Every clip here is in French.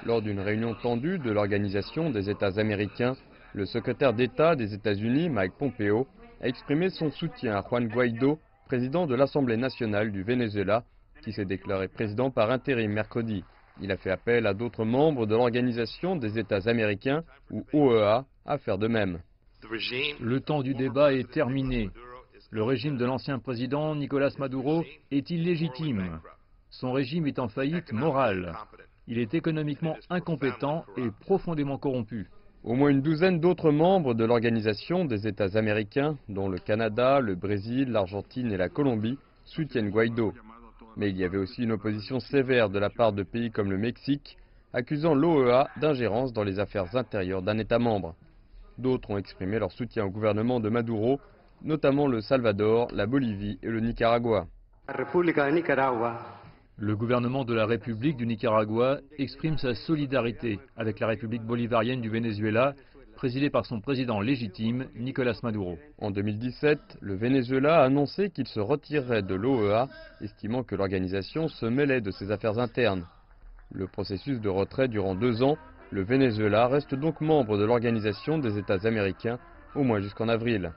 Lors d'une réunion tendue de l'Organisation des États américains, le secrétaire d'État des États-Unis, Mike Pompeo, a exprimé son soutien à Juan Guaidó, président de l'Assemblée nationale du Venezuela, qui s'est déclaré président par intérim mercredi. Il a fait appel à d'autres membres de l'Organisation des États américains, ou OEA, à faire de même. Le temps du débat est terminé. Le régime de l'ancien président Nicolás Maduro est illégitime. Son régime est en faillite morale. Il est économiquement incompétent et profondément corrompu. Au moins une douzaine d'autres membres de l'Organisation des États américains, dont le Canada, le Brésil, l'Argentine et la Colombie, soutiennent Guaidó. Mais il y avait aussi une opposition sévère de la part de pays comme le Mexique, accusant l'OEA d'ingérence dans les affaires intérieures d'un État membre. D'autres ont exprimé leur soutien au gouvernement de Maduro, notamment le Salvador, la Bolivie et le Nicaragua. Le gouvernement de la République du Nicaragua exprime sa solidarité avec la République bolivarienne du Venezuela, présidée par son président légitime, Nicolás Maduro. En 2017, le Venezuela a annoncé qu'il se retirerait de l'OEA, estimant que l'organisation se mêlait de ses affaires internes. Le processus de retrait durant 2 ans, le Venezuela reste donc membre de l'Organisation des États américains, au moins jusqu'en avril.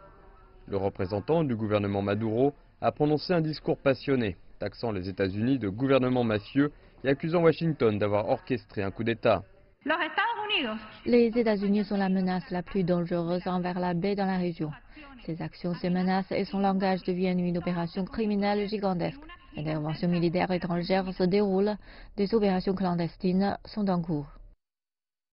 Le représentant du gouvernement Maduro a prononcé un discours passionné, taxant les États-Unis de gouvernement mafieux et accusant Washington d'avoir orchestré un coup d'État. Les États-Unis sont la menace la plus dangereuse envers la paix dans la région. Ses actions, ses menaces et son langage deviennent une opération criminelle gigantesque. Les interventions militaires étrangères se déroulent, des opérations clandestines sont en cours.